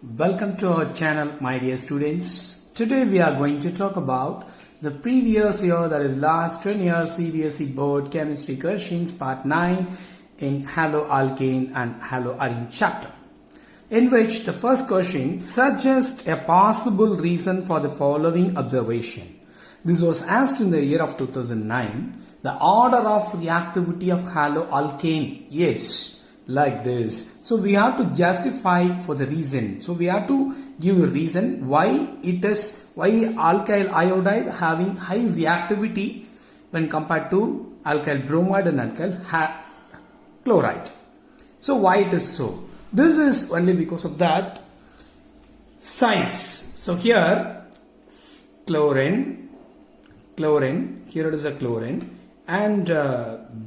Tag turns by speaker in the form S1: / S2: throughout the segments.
S1: Welcome to our channel, my dear students. Today we are going to talk about the previous year, that is last 10 years CBSE board chemistry questions part 9 in haloalkane and haloarine chapter, in which the first question suggests a possible reason for the following observation. This was asked in the year of 2009. The order of reactivity of haloalkane is like this. So we have to justify for the reason. So we have to give a reason why alkyl iodide having high reactivity when compared to alkyl bromide and alkyl chloride. So why it is so? This is only because of that size. So here chlorine, here it is a chlorine, and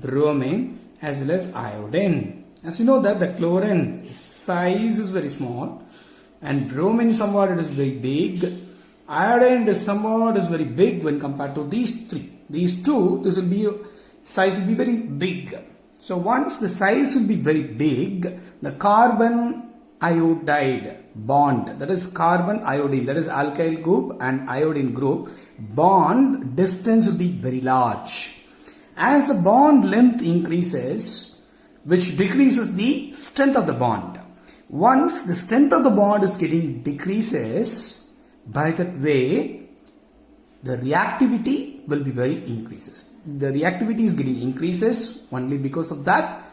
S1: bromine as well as iodine. As you know that the chlorine size is very small and bromine somewhat it is very big. Iodine is somewhat is very big when compared to these three. These two, this will be size will be very big. So once the size will be very big, the carbon iodide bond, that is carbon iodine, that is alkyl group and iodine group, bond distance will be very large. As the bond length increases, which decreases the strength of the bond. Once the strength of the bond is getting decreases, by that way, the reactivity will be very increases. The reactivity is getting increases only because of that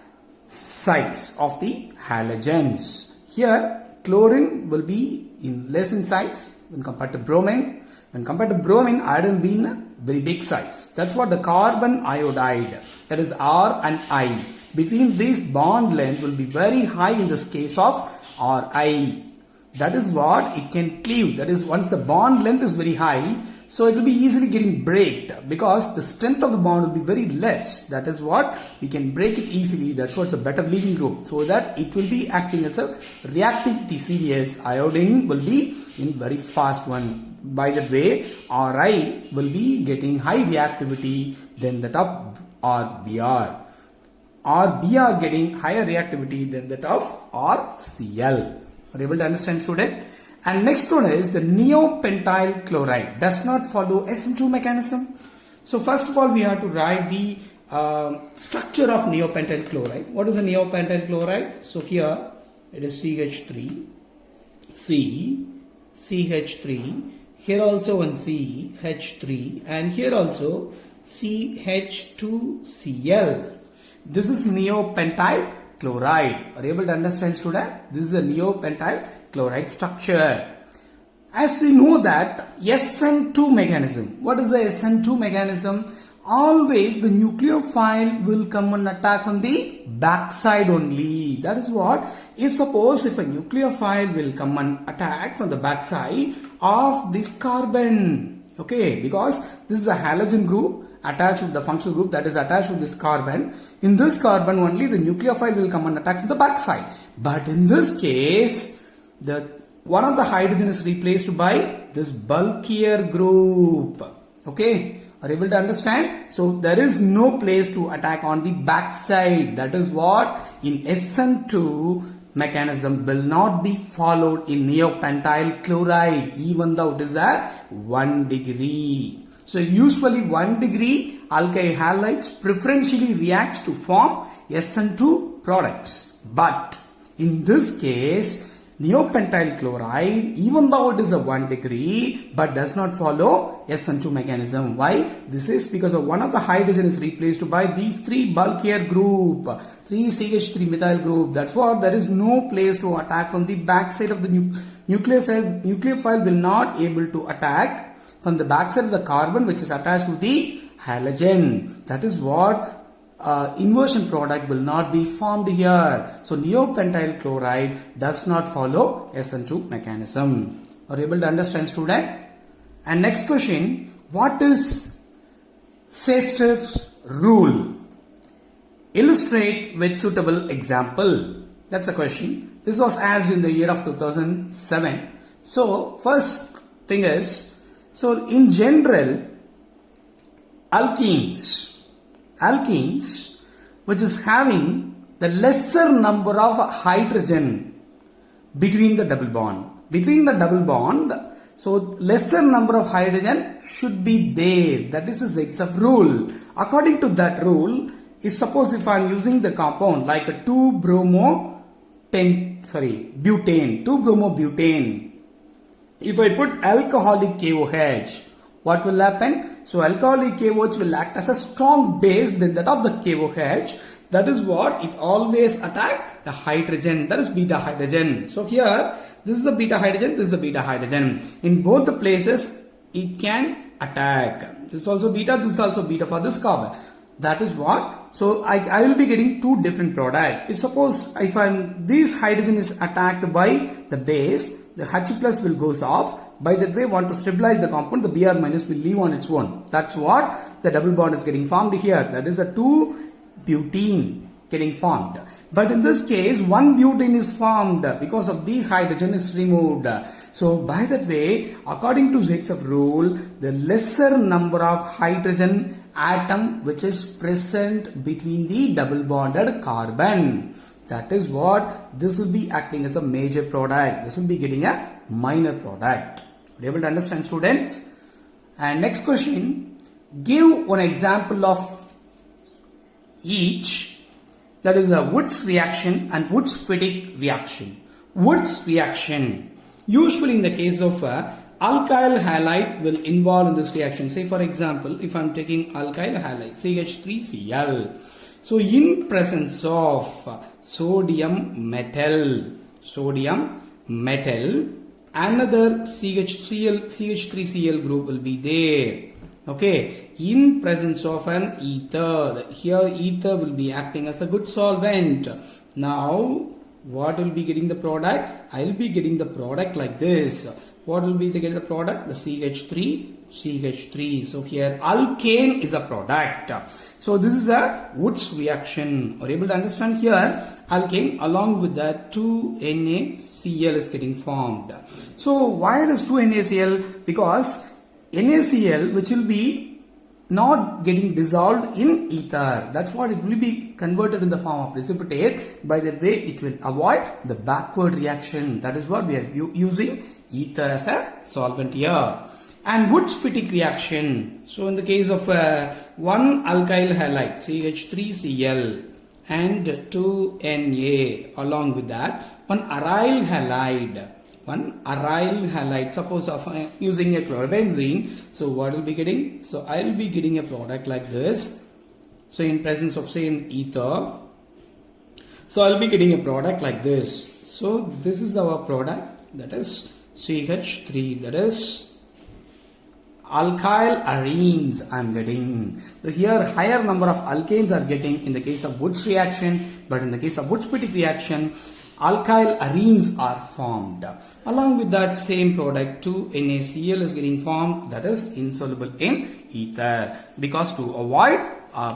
S1: size of the halogens. Here, chlorine will be less in size when compared to bromine. When compared to bromine, iodine being a very big size. That's what the carbon iodide, that is R and I. Between these bond length will be very high in this case of Ri. That is what it can cleave. That is, once the bond length is very high, so it will be easily getting braked because the strength of the bond will be very less. That is what we can break it easily. That's what's a better leaving group, so that it will be acting as a reactivity series. Iodine will be in very fast one. By the way, Ri will be getting high reactivity than that of RBr. RBr getting higher reactivity than that of RCl. Are you able to understand, student? And next one is the neopentyl chloride does not follow SN2 mechanism. So first of all, we have to write the structure of neopentyl chloride. What is a neopentyl chloride? So here it is CH3, C, CH3, here also one C, H3, and here also CH2Cl. This is neopentyl chloride. Are you able to understand, student? This is a neopentyl chloride structure. As we know that SN2 mechanism. What is the SN2 mechanism? Always the nucleophile will come and attack on the backside only. That is what, if a nucleophile will come and attack from the backside of this carbon. Okay, because this is a halogen group attached with the functional group that is attached with this carbon. In this carbon only the nucleophile will come and attack from the backside. But in this case, one of the hydrogen is replaced by this bulkier group. Okay, are you able to understand? So there is no place to attack on the backside. That is what in SN2 mechanism will not be followed in neopentyl chloride, even though it is at 1 degree. So usually 1 degree alkyl halides preferentially reacts to form SN2 products. But in this case, neopentyl chloride, even though it is a 1 degree, but does not follow SN2 mechanism. Why? This is because of one of the hydrogen is replaced by these three bulkier group, 3CH3 methyl group. That's what, there is no place to attack from the backside of the nucleophile will not able to attack from the backside of the carbon which is attached to the halogen. That is what inversion product will not be formed here. So neopentyl chloride does not follow SN2 mechanism. Are you able to understand, student? And next question, what is Sestroff's rule? Illustrate with suitable example. That's a question. This was asked in the year of 2007. So first thing is, so in general, alkenes which is having the lesser number of hydrogen between the double bond. between the double bond, so lesser number of hydrogen should be there. That is the Zaitsev rule. According to that rule, if suppose if I am using the compound like a 2-bromo-butane. If I put alcoholic KOH, what will happen? So alcoholic KOH will act as a strong base than that of the KOH. That is what it always attack the hydrogen. That is beta hydrogen. So here, this is the beta hydrogen, this is the beta hydrogen. In both the places, it can attack. This is also beta, this is also beta for this carbon. That is what. So I will be getting two different products. If suppose if this hydrogen is attacked by the base, the H plus will goes off. By that way, want to stabilize the compound, the Br minus will leave on its own. That's what the double bond is getting formed here. That is a 2-butene getting formed. But in this case, 1-butane is formed because of these hydrogen is removed. So by that way, according to Zaitsev rule, the lesser number of hydrogen atom which is present between the double bonded carbon. That is what this will be acting as a major product. This will be getting a minor product. Are you able to understand, students? And next question, give one example of each. That is the Wurtz reaction and Wurtz-Fittig reaction. Wurtz reaction. Usually in the case of alkyl halide will involve in this reaction. Say for example, if I am taking alkyl halide, CH3Cl. So in presence of sodium metal, another CH3Cl group will be there. Okay, in presence of an ether, here ether will be acting as a good solvent. Now, what will be getting the product? I will be getting the product like this. What will be the product? The CH3. So here alkane is a product. So this is a Wurtz reaction. Are you able to understand here? Alkane along with that 2NaCl is getting formed. So why does 2NaCl? Because NaCl which will be not getting dissolved in ether. That's what it will be converted in the form of precipitate. By that way, it will avoid the backward reaction. That is what we are using ether as a solvent here. And Wurtz-Fittig reaction. So in the case of one alkyl halide, CH3Cl and 2Na, along with that, one aryl halide. Suppose of using a chlorobenzene. So what will be getting? So I will be getting a product like this. So in presence of same ether. So I will be getting a product like this. So this is our product, that is CH3, that is alkyl arenes I am getting. So here higher number of alkanes are getting in the case of Wurtz reaction, but in the case of Wurtz-Fittig reaction, alkyl arenes are formed. Along with that same product, 2NaCl is getting formed, that is insoluble in ether, because to avoid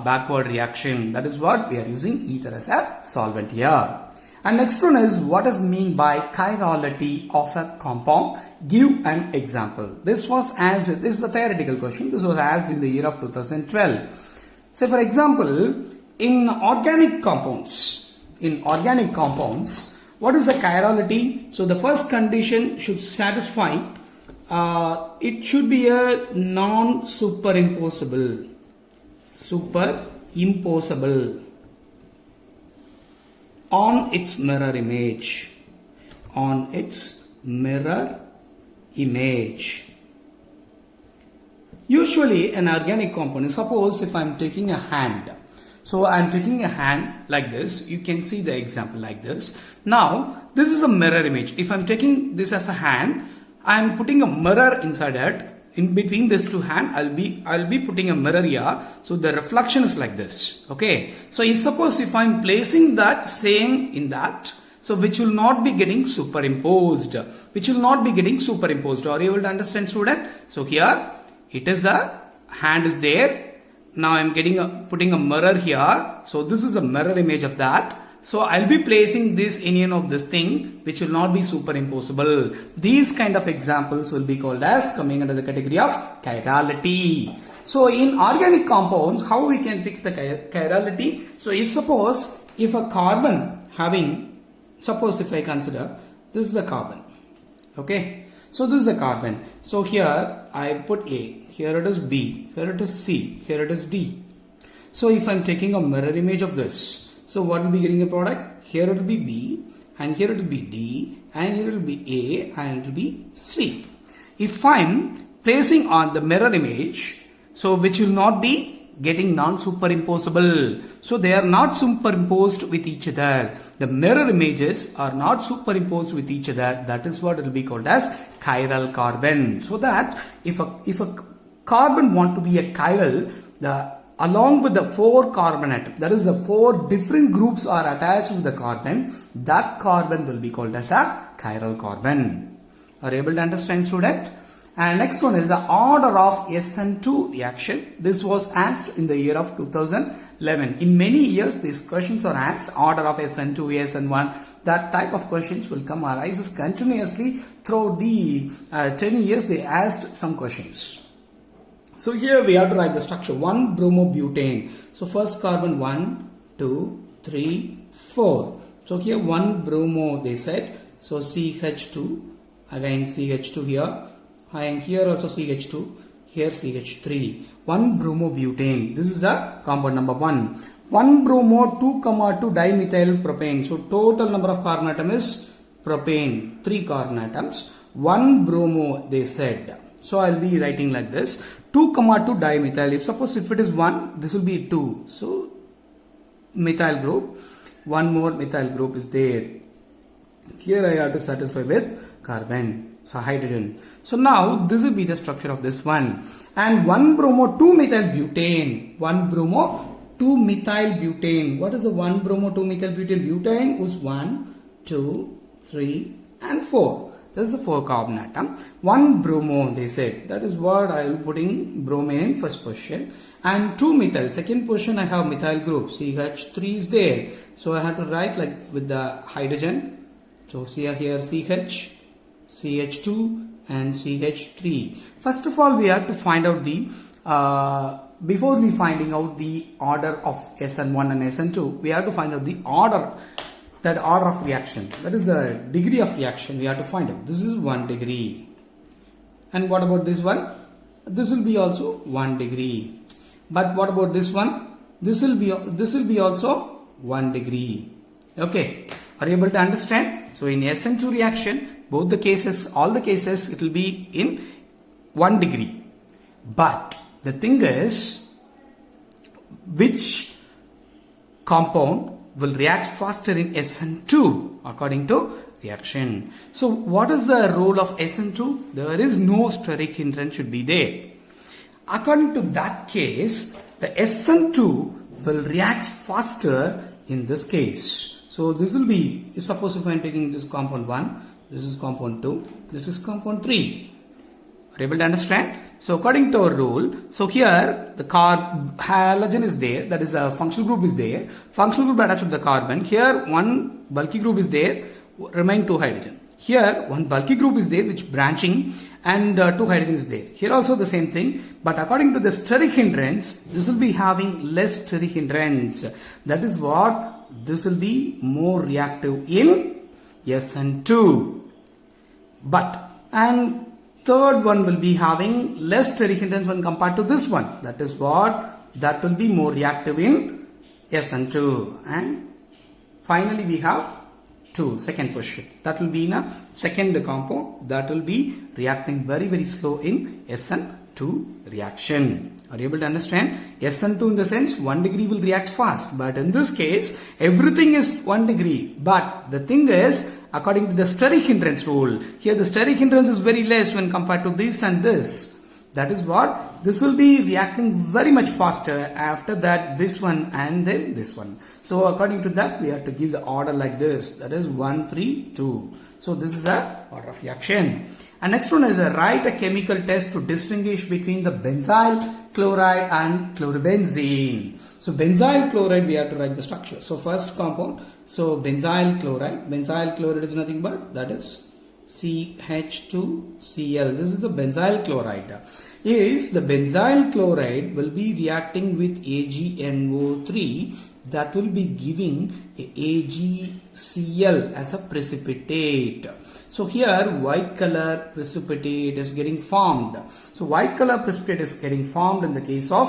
S1: backward reaction, that is what we are using ether as a solvent here. And next one is, what is mean by chirality of a compound? Give an example. This was asked, this is a theoretical question, this was asked in the year of 2012. Say for example, in organic compounds, what is the chirality? So the first condition should satisfy, it should be a non-superimposable, on its mirror image. Usually an organic component, suppose if I am taking a hand. So I am taking a hand like this. You can see the example like this. Now this is a mirror image. If I am taking this as a hand, I am putting a mirror inside it. In between these two hands, I'll be putting a mirror here. So the reflection is like this. Okay. So if suppose if I'm placing that same in that, so which will not be getting superimposed. Are you able to understand, student? So here it is the hand is there. Now I'm putting a mirror here. So this is a mirror image of that. So I'll be placing this union of this thing which will not be superimposable. These kind of examples will be called as coming under the category of chirality. So in organic compounds, how we can fix the chirality? So if a carbon having, suppose if I consider this is the carbon. Okay. So this is a carbon. So here I put A, here it is B, here it is C, here it is D. So if I'm taking a mirror image of this, so what will be getting the product? Here it will be B, and here it will be D, and here it will be A, and it will be C. If I'm placing on the mirror image, so which will not be getting non-superimposable. So they are not superimposed with each other. The mirror images are not superimposed with each other. That is what it will be called as chiral carbon. So that if a carbon want to be a chiral, along with the 4 carbon atom, that is the 4 different groups are attached to the carbon, that carbon will be called as a chiral carbon. Are you able to understand, student? And next one is the order of SN2 reaction. This was asked in the year of 2011. In many years, these questions are asked. Order of SN2, SN1. That type of questions will come arises continuously throughout the 10 years. They asked some questions. So here we have to write the structure. 1-bromobutane. So first carbon 1, 2, 3, 4. So here 1-bromo they said. So CH2. Again CH2 here. And here also CH2, here CH3. 1-bromobutane. This is a compound number 1. 1-bromo 2,2 dimethyl propane. So total number of carbon atom is propane, 3 carbon atoms. 1-bromo they said. So I'll be writing like this. 2,2 dimethyl. If it is 1, this will be 2. So methyl group. One more methyl group is there. Here I have to satisfy with carbon. So hydrogen. So now this will be the structure of this one. And 1-bromo 2-methyl-butane. 1-bromo 2-methyl-butane. What is the 1-bromo 2-methyl-butane? Butane is 1, 2, 3 and 4. This is the 4 carbon atom. 1-bromo they said. That is what I will put in bromine in first position. And 2-methyl. Second position I have methyl group. CH3 is there. So I have to write like with the hydrogen. So see here CH. CH2 and CH3. First of all, we have to find out the before we finding out the order of SN1 and SN2, we have to find out the order, that order of reaction. That is the degree of reaction we have to find out. This is 1 degree. And what about this one? This will be also 1 degree. But what about this one? This will be also 1 degree. Okay. Are you able to understand? So in SN2 reaction, both the cases, all the cases, it will be in 1 degree. But the thing is, which compound will react faster in SN2 according to reaction? So what is the role of SN2? There is no steric hindrance should be there. According to that case, the SN2 will react faster in this case. So this will be, suppose if I am taking this compound 1, this is compound 2, this is compound 3. Are you able to understand? So according to our rule, so here the halogen is there, that is a functional group is there. Functional group attached to the carbon. Here one bulky group is there, remain 2 hydrogen. Here one bulky group is there which branching and 2 hydrogen is there. Here also the same thing, but according to the steric hindrance, this will be having less steric hindrance. That is what this will be more reactive in SN2. But and third one will be having less steric hindrance when compared to this one. That is what that will be more reactive in SN2. And finally we have 2, second position. That will be in a second compound that will be reacting very very slow in SN2 reaction. Are you able to understand? SN2 in the sense 1 degree will react fast, but in this case everything is 1 degree. But the thing is, according to the steric hindrance rule, here the steric hindrance is very less when compared to this and this. That is what this will be reacting very much faster. After that this one and then this one. So according to that we have to give the order like this. That is 1, 3, 2. So this is a order of reaction. And next one is write a chemical test to distinguish between the benzyl chloride and chlorobenzene. So benzyl chloride we have to write the structure. So first compound, so benzyl chloride is nothing but that is CH2Cl. This is the benzyl chloride. If the benzyl chloride will be reacting with AgNO3, that will be giving a AgCl as a precipitate. So here white color precipitate is getting formed. So white color precipitate is getting formed in the case of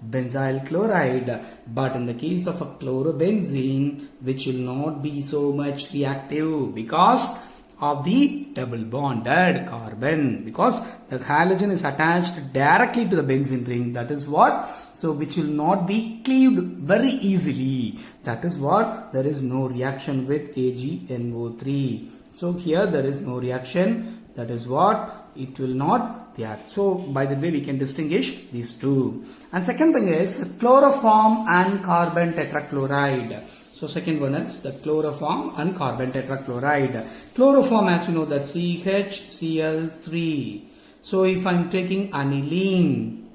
S1: benzyl chloride, but in the case of a chlorobenzene, which will not be so much reactive because of the double bonded carbon, because the halogen is attached directly to the benzene ring. That is what, so which will not be cleaved very easily. That is what, there is no reaction with AgNO3. So here there is no reaction. That is what, it will not react. So by the way, we can distinguish these two. And second thing is chloroform and carbon tetrachloride. So second one is the chloroform and carbon tetrachloride. Chloroform, as we know, that CHCl3. So if I am taking aniline,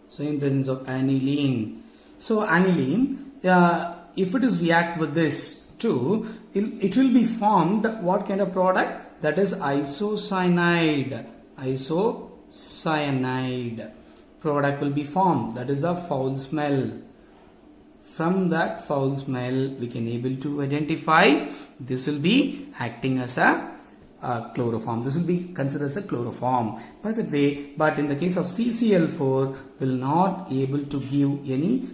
S1: so in presence of aniline, so aniline, if it is react with this too, it will be formed what kind of product? That is isocyanide. Isocyanide product will be formed. That is a foul smell. From that foul smell, we can able to identify this will be acting as a chloroform. This will be considered as a chloroform. By the way, but in the case of CCl4, will not able to give any.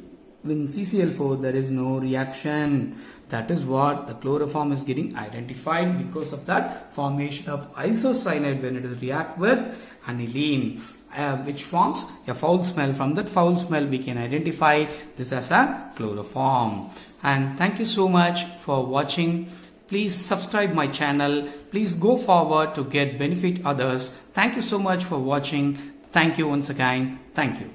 S1: In CCl4, there is no reaction. That is what the chloroform is getting identified because of that formation of isocyanide when it is react with aniline, which forms a foul smell. From that foul smell, we can identify this as a chloroform. And thank you so much for watching. Please subscribe my channel. Please go forward to get benefit others. Thank you so much for watching. Thank you once again. Thank you.